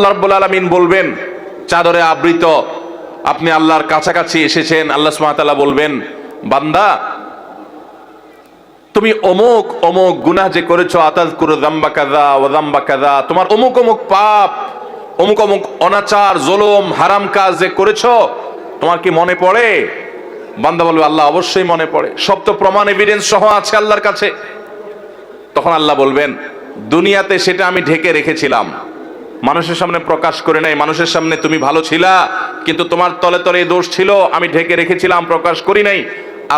আল্লাহ রাব্বুল আলামিন বলবেন, চাদরে আবৃত আপনি আল্লাহর কাছাকাছি এসেছেন। আল্লাহ সুবহানাহু ওয়া তাআলা বলবেন, বান্দা তুমি অমুক অমুক গুনাহ যে করেছো, আতাযকুরু যামবা কাযা ওয়া যামবা কাযা, তোমার অমুক অমুক পাপ, অমুক অমুক অনাচার, জুলুম, হারাম কাজ যে করেছো, তোমার কি মনে পড়ে? বান্দা বলবে, আল্লাহ অবশ্যই মনে পড়ে, সব তো প্রমাণ এভিডেন্স সহ আছে আল্লাহর কাছে। তখন আল্লাহ বলবেন, দুনিয়াতে সেটা আমি ঢেকে রেখেছিলাম, মানুষের সামনে প্রকাশ করে নাই। মানুষের সামনে তুমি ভালো ছিলা, কিন্তু তোমার তলে তলে এই দোষ ছিল, আমি ঢেকে রেখেছিলাম, প্রকাশ করি নাই।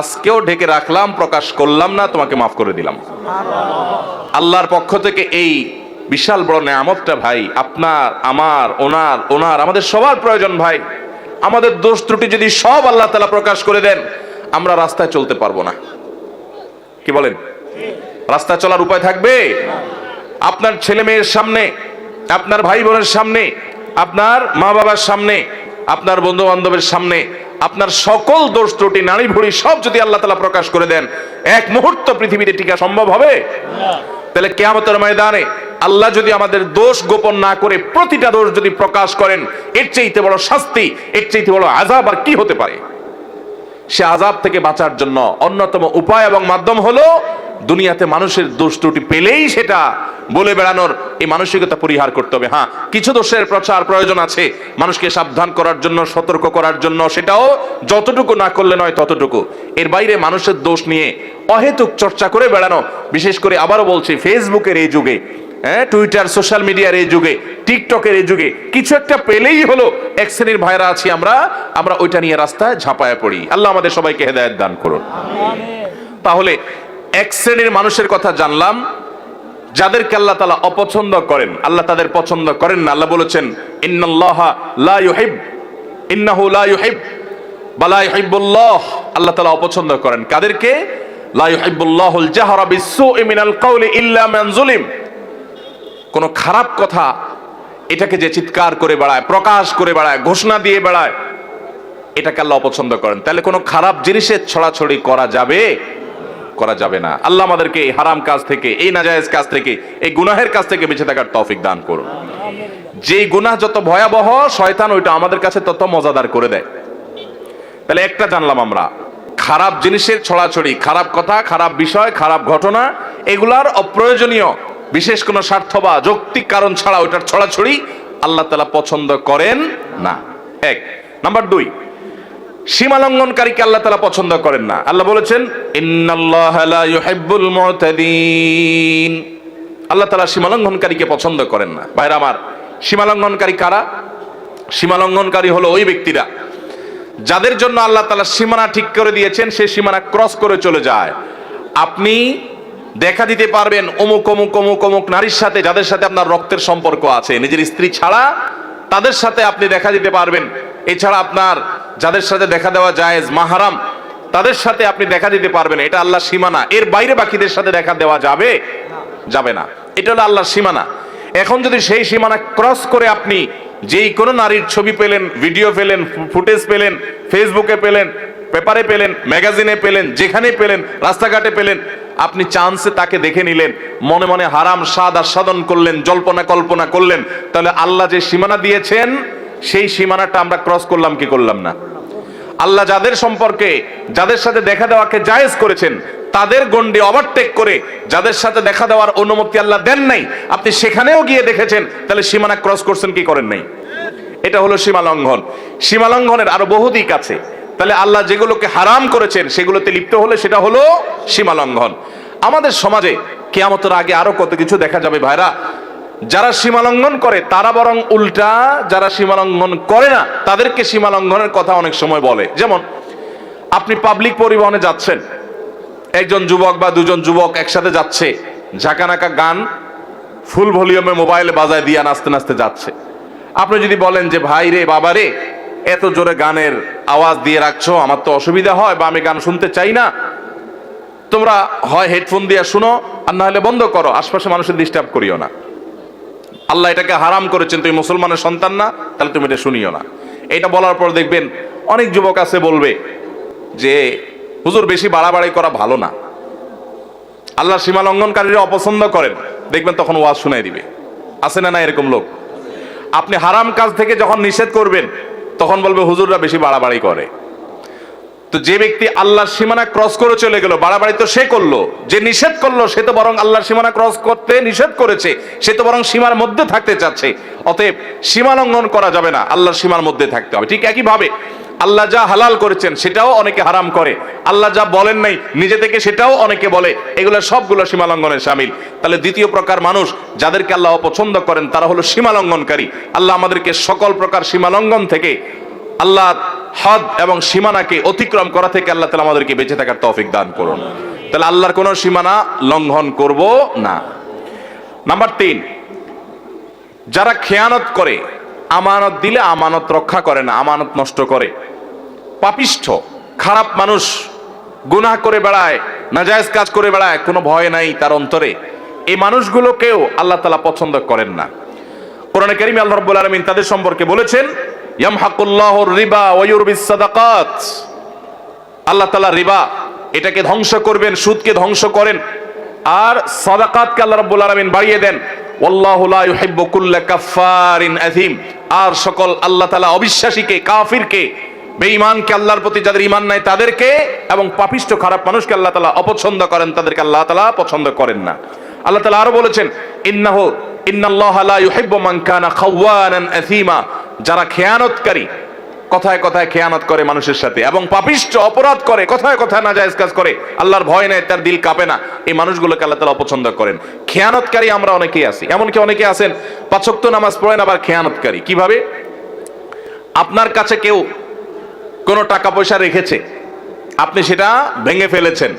আজকেও ঢেকে রাখলাম, প্রকাশ করলাম না, তোমাকে মাফ করে দিলাম। আল্লাহর পক্ষ থেকে এই বিশাল বড় নেয়ামতটা ভাই, আপনার, আমার, ওনার আমাদের সবার প্রয়োজন ভাই। আমাদের দোষ ত্রুটি যদি সব আল্লাহ তাআলা প্রকাশ করে দেন, আমরা রাস্তায় চলতে পারবো না। কি বলেন? রাস্তায় চলার উপায় থাকবে? আপনার ছেলে মেয়ের সামনে, আপনার ভাই বোনের সামনে, আপনার মা বাবার সামনে, আপনার বন্ধু বান্ধবের সামনে আপনার সকল দোষ ত্রুটি, নারী ভুড়ি সব যদি আল্লাহ তাআলা প্রকাশ করে দেন, এক মুহূর্ত পৃথিবীতে টিকা সম্ভব হবে? তাহলে কিয়ামতের ময়দানে আল্লাহ যদি আমাদের দোষ গোপন না করে প্রতিটা দোষ যদি প্রকাশ করেন, এর চাইতে বড় শাস্তি, এর চাইতে বড় আযাব আর কি হতে পারে? সে আযাব থেকে বাঁচার জন্য অন্যতম উপায় এবং মাধ্যম হলো দুনিয়াতে মানুষের দোষ ত্রুটি পেলেই সেটা বলে বেড়ানোর এই মানসিকতা পরিহার করতে হবে। হ্যাঁ, কিছু দোষের প্রচার প্রয়োজন আছে, মানুষকে সাবধান করার জন্য, সতর্ক করার জন্য, সেটাও যতটুকু না করলে নয় ততটুকু। এর বাইরে মানুষের দোষ নিয়ে অহেতুক চর্চা করে বেড়ানো, বিশেষ করে আবারও বলছি, ফেসবুকের এই যুগে, টুইটার, সোশ্যাল মিডিয়ার এই যুগে, টিকটকের এই যুগে কিছু একটা পেলেই হলো এক শ্রেণীর ভাইরা আছি আমরা ওইটা নিয়ে রাস্তায় ঝাঁপায়া পড়ি। আল্লাহ আমাদের সবাইকে হেদায়েত দান করুন। তাহলে এক শ্রেণীর মানুষের কথা জানলাম যাদেরকে আল্লাহ তাআলা অপছন্দ করেন, আল্লাহ তাদের পছন্দ করেন না। আল্লাহ বলেছেন, ইন্নাল্লাহা লা ইউহিব, ইন্নাহু লা ইউহিব বা লা ইউহিব্বুল্লাহ, আল্লাহ তাআলা অপছন্দ করেন কাদেরকে? লা ইউহিব্বুল্লাহুল জাহরা বিসসুই মিনাল কাওলি ইল্লা মান যুলিম। কোন খারাপ কথা এটাকে যে চিৎকার করে বেড়ায়, প্রকাশ করে বেড়ায়, ঘোষণা দিয়ে বেড়ায়, এটাকে আল্লাহ অপছন্দ করেন। তাহলে কোনো খারাপ জিনিসের ছড়াছড়ি করা যাবে? করা যাবে না। আল্লাহ আমাদেরকে এই হারাম কাজ থেকে, এই নাজায়েজ কাজ থেকে, এই গুনাহের কাজ থেকে বেঁচে থাকার তৌফিক দান করুন। যেই গুনাহ যত ভয়াবহ, শয়তান ওইটা আমাদের কাছে তত মজাদার করে দেয়। তাহলে একটা জানলাম আমরা, খারাপ জিনিসের ছড়াছড়ি, খারাপ কথা, খারাপ বিষয়, খারাপ ঘটনা, এগুলার অপ্রয়োজনীয় বিশেষ কোনো স্বার্থ বা যৌক্তিক কারণ ছাড়া ওইটার ছড়াছড়ি আল্লাহ তাআলা পছন্দ করেন না। এক। নাম্বার দুই, সীমালঙ্ঘনকারীকে আল্লাহ তাআলা পছন্দ করেন না। আল্লাহ বলেছেন, ইন্নাল্লাহা লা ইউহিব্বুল মুতাদিন, আল্লাহ তাআলা সীমালঙ্ঘনকারীকে পছন্দ করেন না। ভাইরা আমার, সীমালঙ্ঘনকারী কারা? সীমালঙ্ঘনকারী হলো ওই ব্যক্তিরা যাদের জন্য আল্লাহ তাআলা সীমানা ঠিক করে দিয়েছেন, সে সীমানা ক্রস করে চলে যায়। আপনি দেখা দিতে পারবেন অমুক অমুক অমুক অমুক নারীর সাথে, যাদের সাথে আপনার রক্তের সম্পর্ক আছে, নিজের স্ত্রী ছাড়া তাদের সাথে আপনি দেখা দিতে পারবেন। এছাড়া আপনার যাদের সাথে দেখা দেওয়া জায়েজ, মাহরাম, তাদের সাথে আপনি দেখা দিতে পারবেন। এটা আল্লাহর সীমানা। এর বাইরে বাকিদের সাথে দেখা দেওয়া যাবে? যাবে না। এটা হলো আল্লাহর সীমানা। এখন যদি সেই সীমানা ক্রস করে আপনি যেই কোনো নারীর ছবি পেলেন, ভিডিও পেলেন, ফুটেজ পেলেন, ফেসবুকে পেলেন, পেপারে পেলেন, ম্যাগাজিনে পেলেন, যেখানে পেলেন, রাস্তাঘাটে পেলেন, আপনি চান্সে তাকে দেখে নিলেন, মনে মনে হারাম স্বাদ আস্বাদন করলেন, জল্পনা কল্পনা করলেন, তাহলে আল্লাহ যে সীমানা দিয়েছেন সেই সীমানাটা আমরা ক্রস করলাম কি করলাম না? আল্লাহ যাদের সম্পর্কে, যাদের সাথে দেখা দেওয়াকে জায়েজ করেছেন, তাদের গণ্ডি ওভারটেক করে যাদের সাথে দেখা দেওয়ার অনুমতি আল্লাহ দেন নাই, আপনি সেখানেও গিয়ে দেখেছেন, তাহলে সীমানা ক্রস করছেন কি করেন নাই? এটা হলো সীমা লঙ্ঘন। সীমা লঙ্ঘনের আরো বহু দিক আছে। তাহলে আল্লাহ যেগুলোকে হারাম করেছেন সেগুলোতে লিপ্ত হলে সেটা হলো সীমা লঙ্ঘন। আমাদের সমাজে কিয়ামতের আগে আরো কত কিছু দেখা যাবে ভাইরা। যারা সীমা লঙ্ঘন করে তারা বরং উল্টা যারা সীমা লঙ্ঘন করে না তাদেরকে সীমা লঙ্ঘনের কথা অনেক সময় বলে। যেমন আপনি পাবলিক পরিবহনে যাচ্ছেন, একজন যুবক বা দুজন যুবক একসাথে যাচ্ছে, ঝাঁকানাকা গান ফুল ভলিউমে মোবাইলে বাজায় দিয়ে নাচতে নাচতে যাচ্ছে। আপনি যদি বলেন যে ভাই রে, বাবা রে, এত জোরে গানের আওয়াজ দিয়ে রাখছো, আমার তো অসুবিধা হয়, বা আমি গান শুনতে চাই না, তোমরা হয় হেডফোন দিয়ে শুনো আর না হলে বন্ধ করো, আশপাশে মানুষের ডিস্টার্ব করিও না। আল্লাহ এটাকে হারাম করেছেন, তুমি মুসলমানের সন্তান না, তাহলে তুমি এটা শুনিও না। এটা বলার পর দেখবেন অনেক যুবক আছে বলবে যে হুজুর বেশি বাড়াবাড়ি করা ভালো না, আল্লাহ সীমা লঙ্ঘনকারীরা অপছন্দ করেন, দেখবেন তখন ওয়াজ শুনাই দিবে। আছে না না এরকম লোক? আপনি হারাম কাজ থেকে যখন নিষেধ করবেন তখন বলবে হুজুররা বেশি বাড়াবাড়ি করে। তো যে ব্যক্তি আল্লাহর সীমানা ক্রস করে চলে গেল, বাড়াবাড়ি তো সে করলো, যে নিষেধ করলো সে তো বরং আল্লাহর সীমানা ক্রস করতে নিষেধ করেছে, সে তো বরং সীমার মধ্যে থাকতে চাচ্ছে। অতএব সীমা লঙ্ঘন করা যাবে না, আল্লাহর সীমার মধ্যে থাকতে হবে। ঠিক একইভাবে আল্লাহ যা হালাল করেছেন সেটাও অনেকে হারাম করে, আল্লাহ যা বলেন নাই নিজে থেকে সেটাও অনেকে বলে, এগুলো সবগুলো সীমা লঙ্ঘনের শামিল। তাহলে দ্বিতীয় প্রকার মানুষ যাদেরকে আল্লাহ অপছন্দ করেন তারা হলো সীমা লঙ্ঘনকারী। আল্লাহ আমাদেরকে সকল প্রকার সীমা লঙ্ঘন থেকে, আল্লাহ হদ এবং সীমানাকে অতিক্রম করা থেকে আল্লাহ তাআলা আমাদেরকে বেঁচে থাকার তৌফিক দান করুন। তাহলে আল্লাহর কোনো সীমানা লঙ্ঘন করব না। নাম্বার 3, যারা খেয়ানত করে, আমানত দিলে আমানত রক্ষা করে না, আমানত নষ্ট করে, পাপিষ্ঠ খারাপ মানুষ, গুনাহ করে বেড়ায়, নাজায়েজ কাজ করে বেড়ায়, কোনো ভয় নাই তার অন্তরে, এই মানুষগুলোকেও আল্লাহ তাআলা পছন্দ করেন না। কোরআনে কারীমে আল্লাহ রাব্বুল আলামিন তাদের সম্পর্কে বলেছেন, ইয়ামহাকুল্লাহুর রিবা ওয়া ইউরবিস সাদাকাত। আল্লাহ তাআলা রিবা এটাকে ধ্বংস করবেন, সুদকে ধ্বংস করেন, আর সাদাকাতকে আল্লাহ রাব্বুল আলামিন বাড়িয়ে দেন। ওয়াল্লাহু লা ইউহিব্বু কুল্লা কাফফারিন আযীম। আর সকল আল্লাহ তাআলা অবিশ্বাসীকে, কাফিরকে, বেঈমানকে, আল্লাহর প্রতি যাদের ঈমান নাই তাদেরকে, এবং পাপিষ্ঠ খারাপ মানুষকে আল্লাহ তাআলা অপছন্দ করেন, তাদেরকে আল্লাহ তাআলা পছন্দ করেন না। আল্লাহ তাআলা আরো বলেছেন, ইন্নাল্লাহা লা ইউহিব্বু মান কানা খাওয়ানান আযীমা। যারা খেয়ানতকারী, কথায় কথায় খেয়ানত করে মানুষের সাথে, এবং পাপিষ্ঠ অপরাধ করে, কথায় কথায় নাজায়েজ কাজ করে, আল্লাহর ভয় নেই, তার দিল কাঁপে না, এই মানুষগুলোকে আল্লাহ তাআলা অপছন্দ করেন। খেয়ানতকারী আমরা অনেকেই আছি, এমনকি অনেকে আছেন 5 ওয়াক্ত নামাজ পড়েন আবার খেয়ানতকারী। কিভাবে? আপনার কাছে কেউ কোনো টাকা পয়সা রেখেছে, আপনি সেটা ভেঙে ফেলেছেন,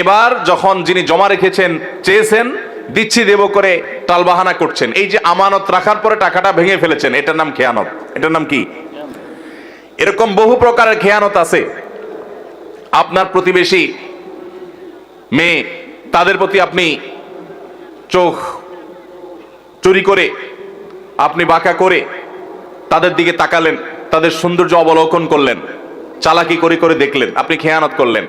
এবার যখন যিনি জমা রেখেছেন চেয়েছেন, দিচ্ছি দেব করে টালবাহানা করছেন, এই যে আমানত রাখার পরে টাকাটা ভেঙে ফেলেছেন, এটার নাম খেয়ানত। এটার নাম কি? এরকম বহু প্রকারের খেয়ানত আছে। আপনার প্রতিবেশী মেয়ে, তাদের প্রতি আপনি চোখ চুরি করে, আপনি বাঁকা করে তাদের দিকে তাকালেন, তাদের সৌন্দর্য অবলোকন করলেন, চালাকি করে করে দেখলেন, আপনি খেয়ানত করলেন।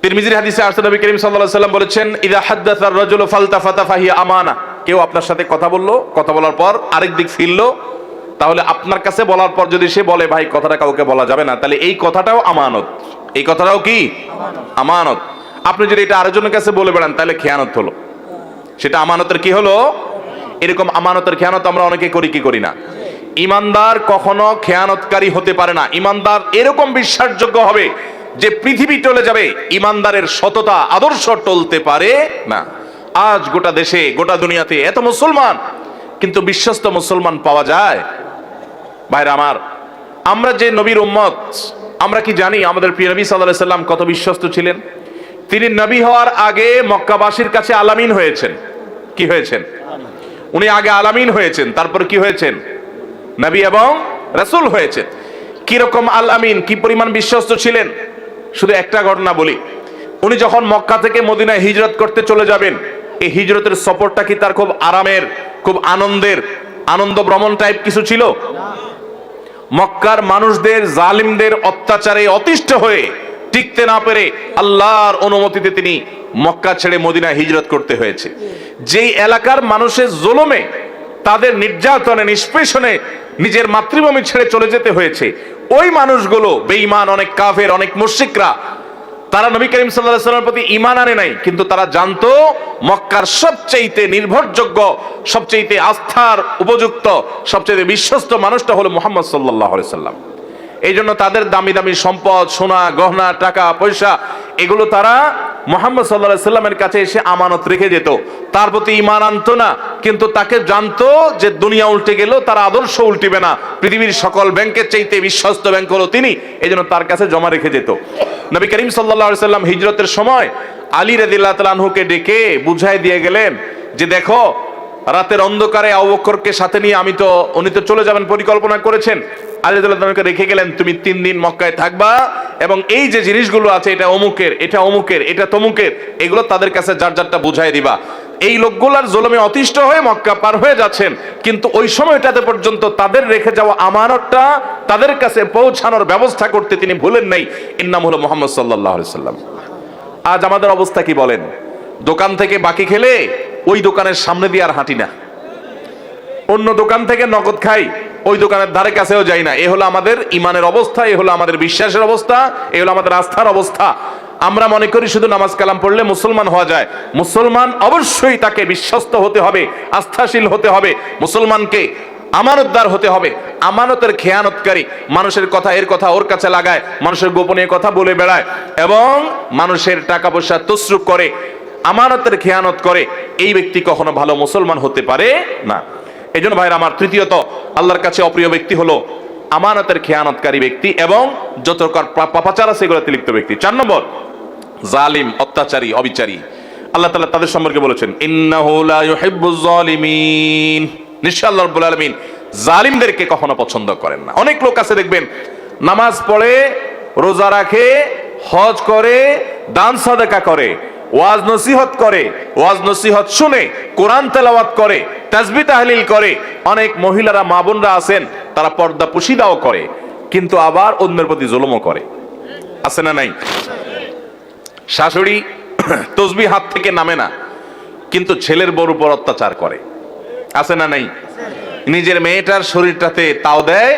তিরমিজির হাদিসে আসছে, নবী করিম সাল্লাল্লাহু আলাইহি ওয়াসাল্লাম বলেছেন, ইযা হাদ্দাসা আর-রাজুলু ফালতাফাতা ফাহিয়া আমানা। কেউ আপনার সাথে কথা বললো, কথা বলার পর আরেক দিক ফিরলো, তাহলে আপনার কাছে বলার পর যদি সে বলে ভাই কথাটা কাউকে বলা যাবে না, তাহলে এই কথাটাও আমানত। এই কথাটাও কি? আমানত। আপনি যদি এটা আরেকজনের কাছে বলে বেড়ান তাহলে খেয়ানত হলো, সেটা আমানতের কি হলো? এরকম আমানতের খেয়ানত আমরা অনেকে করি কি করি না? ইমানদার কখনো খেয়ানতকারী হতে পারে না। ইমানদার এরকম বিশ্বাসযোগ্য হবে যে পৃথিবী টলে যাবে, ইমানদারের সততা আদর্শ টলতে পারে না। আজ গোটা দেশে, গোটা দুনিয়াতে এত মুসলমান, কিন্তু বিশ্বস্ত মুসলমান পাওয়া যায়? ভাইরা আমার, আমরা যে নবীর উম্মত, আমরা কি জানি আমাদের প্রিয় নবী সাল্লাল্লাহু আলাইহি সাল্লাম কত বিশ্বস্ত ছিলেন? তিনি নবী হওয়ার আগে মক্কাবাসীর কাছে আলামিন হয়েছেন। কি হয়েছেন? উনি আগে আলামিন হয়েছেন, তারপর কি হয়েছেন? নবী এবং রাসূল হয়েছেন। কিরকম আলামিন, কি পরিমাণ বিশ্বস্ত ছিলেন? শুধু একটা ঘটনা বলি। উনি যখন মক্কা থেকে মদিনায় হিজরত করতে চলে যাবেন, এই হিজরতের সফরটা কি তার খুব আরামের, খুব আনন্দের, আনন্দ ভ্রমণ টাইপ কিছু ছিল? মক্কার মানুষদের, জালিমদের অত্যাচারে অতিষ্ঠ হয়ে টিকতে না পেরে আল্লাহর অনুমতিতে তিনি মক্কা ছেড়ে মদিনায় হিজরত করতে হয়েছে। যেই এলাকার মানুষের জুলুমে, তাদের নির্যাতনে, নিষ্পেষণে নিজের মাতৃভূমি ছেড়ে চলে যেতে হয়েছে, ওই মানুষগুলো বেঈমান, অনেক কাফের, অনেক মুশরিকরা, তারা নবী করিম সাল্লাল্লাহু আলাইহি ওয়াসাল্লামের প্রতি ঈমান আনে নাই, কিন্তু তারা জানতো মক্কার সবচেয়ে নির্ভরযোগ্য, সবচেয়ে আস্থার উপযুক্ত, সবচেয়ে বিশ্বস্ত মানুষটা হলো মুহাম্মদ সাল্লাল্লাহু আলাইহি ওয়াসাল্লাম। এই জন্য তাদের দামি দামি সম্পদ, সোনা গহনা, টাকা পয়সা, এগুলো তারা মুহাম্মদ সাল্লাল্লাহু আলাইহি ওয়াসাল্লামের কাছে এসে আমানত রেখে যেত। তার প্রতি ঈমান আনতো না, কিন্তু তাকে জানতো যে দুনিয়া উল্টে গেল তার আদর্শ উল্টিবে না, পৃথিবীর সকল ব্যাংকের চাইতে বিশ্বস্ত ব্যাংক হলো তিনি, এই জন্য তার কাছে জমা রেখে যেত। নবী করিম সাল্লাল্লাহু আলাইহি ওয়াসাল্লাম হিজরতের সময় আলী রাদিয়াল্লাহু তাআলা আনহুকে ডেকে বুঝাই দিয়ে গেলেন যে দেখো, রাতের অন্ধকারে আবু বকরকে সাথে নিয়ে উনি তো চলে যাবেন পরিকল্পনা করেছেন, আলী রাদিয়াল্লাহু তাআলাকে রেখে গেলেন, তুমি 3 দিন মক্কায় থাকবা, এবং এই যে জিনিসগুলো আছে, এটা অমুকের, এটা অমুকের, এটা তমুকের, এগুলো তাদের কাছে যার যারটা বুঝাই দিবা। এই লোকগুলার জুলুমে অতিষ্ঠ হয়ে মক্কা পার হয়ে যাচ্ছেন, কিন্তু ওই সময়টাতে পর্যন্ত তাদের রেখে যাওয়া আমানতটা তাদের কাছে পৌঁছানোর ব্যবস্থা করতে তিনি ভুলেন নাই। এর নাম হলো মুহাম্মদ সাল্লাল্লাহু আলাইহি ওয়াসাল্লাম। আজ আমাদের অবস্থা কি বলেন? দোকান থেকে বাকি খেলে ওই দোকানের সামনে দিয়ে আর হাঁটি না, অন্য দোকান থেকে নগদ খাই, ওই দোকানের ধারে কাছেও যাই না। এ হলো আমাদের ইমানের অবস্থা, এ হলো আমাদের বিশ্বাসের অবস্থা, এ হলো আমাদের আস্থার অবস্থা। আমরা মনে করি শুধু নামাজ কালাম পড়লে মুসলমান হওয়া যায়। মুসলমান অবশ্যই তাকে বিশ্বস্ত হতে হবে, আস্থাশীল হতে হবে, মুসলমানকে আমানতদার হতে হবে। আমানতের খেয়ানতকারী, মানুষের কথা এর কথা ওর কাছে লাগায়, মানুষের গোপনীয় কথা বলে বেড়ায় এবং মানুষের টাকা পয়সা তসরুপ করে, আমানতের খেয়ানত করে, এই ব্যক্তি কখনো ভালো মুসলমান হতে পারে না। এই জন্য ভাইরা আমার, তৃতীয়ত আল্লাহর কাছে অপ্রিয় ব্যক্তি হলো আমানতের খেয়ানতকারী ব্যক্তি এবং যত পাপাচার আছে এগুলোতে লিপ্ত ব্যক্তি। 4 নম্বর, জালিম, অত্যাচারী, অবিচারী। আল্লাহ তাআলা তাদের সম্পর্কে বলেছেন, ইন্নাহু লা ইউহিব্বুজ জালিমিন, নিশ্চয় আল্লাহ রাব্বুল আলামিন জালিমদেরকে কখনো পছন্দ করেন না। অনেক লোক আছে দেখবেন, নামাজ পড়ে, রোজা রাখে, হজ করে, দান সাদাকা করে, ওয়াজ নসিহত করে, ওয়াজ নসিহত শুনে, কোরআন তেলাওয়াত করে, তাসবিহ তাহলিল করে। অনেক মহিলারা, মা বোনরা আছেন, তারা পর্দা পুশিদাও করে, কিন্তু আবার অন্যের প্রতি জুলুমও করে। আছে না নাই? শাশুড়ি তসবিহ হাত থেকে নামে না, কিন্তু ছেলের বউর উপর অত্যাচার করে। আছে না নাই? নিজের মেয়েটার শরীরটাতে তাও দেয়,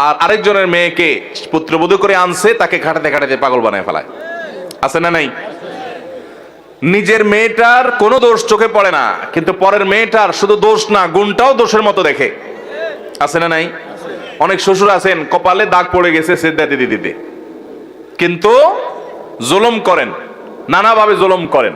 আর আরেকজনের মেয়েকে পুত্রবধূ করে আনছে, তাকে খাটাতে খাটাতে পাগল বানায় ফেলায়। আছে না নাই? নিজের মেয়েটার কোনো দোষ চোখে পড়ে না, কিন্তু পরের মেয়েটার শুধু দোষ না, গুণটাও দোষের মতো দেখে। আছে না নাই? অনেক শ্বশুর আছেন, কপালে দাগ পড়ে গেছে সিজদা দিতে দিতে, কিন্তু জুলুম করেন, নানাভাবে জুলুম করেন।